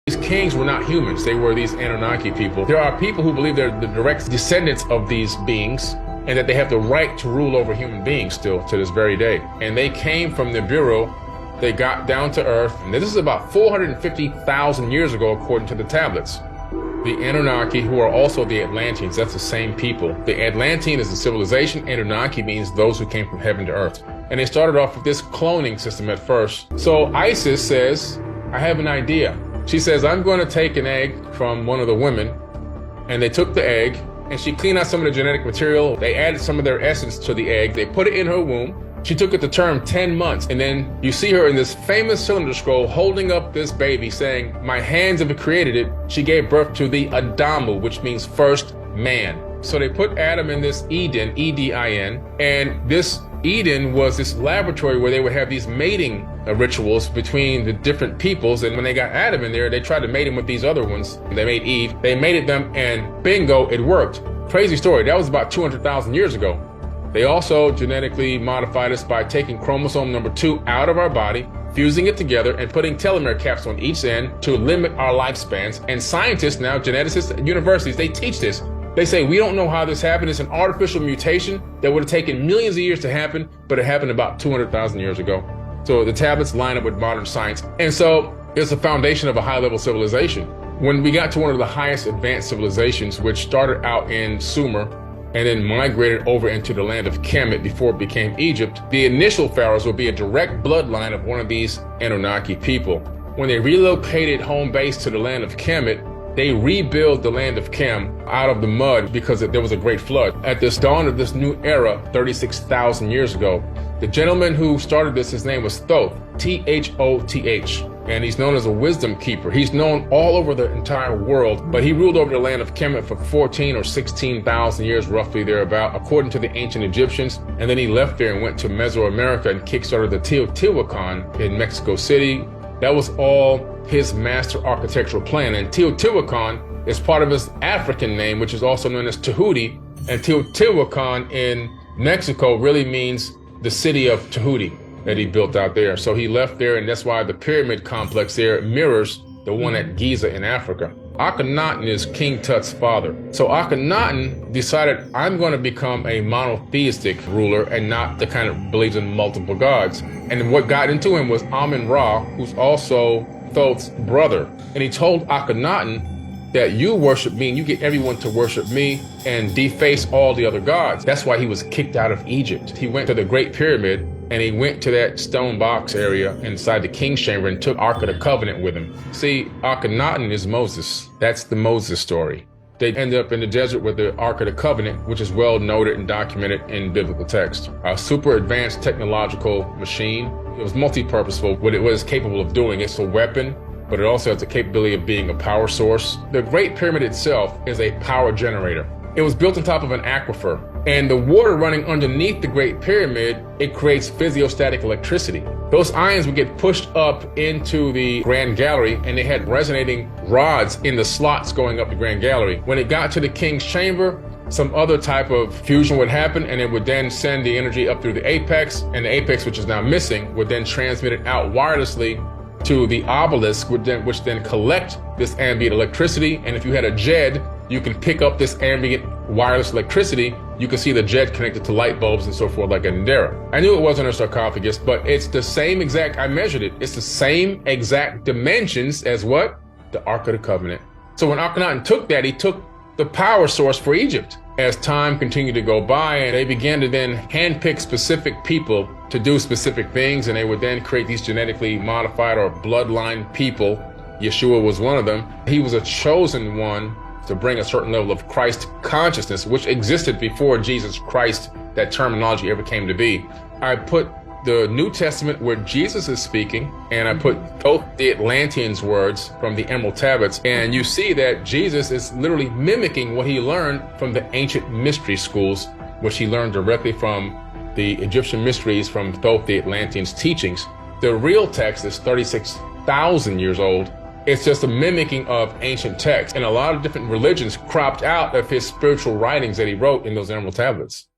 These kings were not humans. They were these Annunaki people. There are people who believe they're the direct descendants of these beings and that they have the right to rule over human beings still to this very day. And they came from the Bureau. They got down to earth. And this is about 450,000 years ago, according to the tablets. The Annunaki, who are also the Atlanteans, that's the same people. The Atlantean is the civilization. Annunaki means those who came from heaven to earth. And they started off with this cloning system at first. So Isis says, I have an idea. She says, I'm going to take an egg from one of the women. And they took the egg and she cleaned out some of the genetic material. They added some of their essence to the egg. They put it in her womb. She took it to term 10 months. And then you see her in this famous cylinder scroll holding up this baby saying, my hands have created it. She gave birth to the Adamu, which means first man. So they put Adam in this Eden, E-D-I-N, and this Eden was this laboratory where they would have these mating rituals between the different peoples. And when they got Adam in there, they tried to mate him with these other ones. They made Eve. They mated them and bingo, it worked. Crazy story. That was about 200,000 years ago. They also genetically modified us by taking chromosome number 2 out of our body, fusing it together and putting telomere caps on each end to limit our lifespans. And scientists now, geneticists at universities, they teach this. They say, we don't know how this happened. It's an artificial mutation that would have taken millions of years to happen, but it happened about 200,000 years ago. So the tablets line up with modern science. And so it's the foundation of a high-level civilization. When we got to one of the highest advanced civilizations, which started out in Sumer and then migrated over into the land of Kemet before it became Egypt, the initial pharaohs would be a direct bloodline of one of these Anunnaki people. When they relocated home base to the land of Kemet, they rebuilt the land of Kem out of the mud because there was a great flood. At this dawn of this new era, 36,000 years ago, the gentleman who started this, his name was Thoth, T-H-O-T-H. And he's known as a wisdom keeper. He's known all over the entire world, but he ruled over the land of Kemet for 14 or 16,000 years, roughly thereabout, according to the ancient Egyptians. And then he left there and went to Mesoamerica and kickstarted the Teotihuacan in Mexico City. That was all his master architectural plan. And Teotihuacan is part of his African name, which is also known as Tahuti. And Teotihuacan in Mexico really means the city of Tahuti that he built out there. So he left there, and that's why the pyramid complex there mirrors the one at Giza in Africa. Akhenaten is King Tut's father. So Akhenaten decided, I'm going to become a monotheistic ruler and not the kind of believes in multiple gods. And what got into him was Amun-Ra, who's also Thoth's brother. And he told Akhenaten that you worship me and you get everyone to worship me and deface all the other gods. That's why he was kicked out of Egypt. He went to the Great Pyramid and he went to that stone box area inside the king's chamber and took Ark of the Covenant with him. See, Akhenaten is Moses. That's the Moses story. They ended up in the desert with the Ark of the Covenant, which is well noted and documented in biblical text. A super advanced technological machine. It was multi-purposeful. What it was capable of doing, it's a weapon, but it also has the capability of being a power source. The Great Pyramid itself is a power generator. It was built on top of an aquifer, and the water running underneath the Great Pyramid, it creates physiostatic electricity. Those ions would get pushed up into the Grand Gallery, and they had resonating rods in the slots going up the Grand Gallery. When it got to the king's chamber, some other type of fusion would happen, and it would then send the energy up through the apex, and the apex, which is now missing, would then transmit it out wirelessly to the obelisk, which then collect this ambient electricity. And if you had a JED, you can pick up this ambient wireless electricity. You can see the JED connected to light bulbs and so forth like a Nidera. I knew it wasn't a sarcophagus, but it's the same exact, I measured it. It's the same exact dimensions as what? The Ark of the Covenant. So when Akhenaten took that, he took the power source for Egypt. As time continued to go by, and they began to then handpick specific people to do specific things, and they would then create these genetically modified or bloodline people. Yeshua was one of them. He was a chosen one to bring a certain level of Christ consciousness, which existed before Jesus Christ, that terminology ever came to be. I put the New Testament where Jesus is speaking, and I put both the Atlanteans' words from the Emerald Tablets, and you see that Jesus is literally mimicking what he learned from the ancient mystery schools, which he learned directly from the Egyptian mysteries from Thoth the Atlanteans' teachings. The real text is 36,000 years old. It's just a mimicking of ancient texts, and a lot of different religions cropped out of his spiritual writings that he wrote in those Emerald Tablets.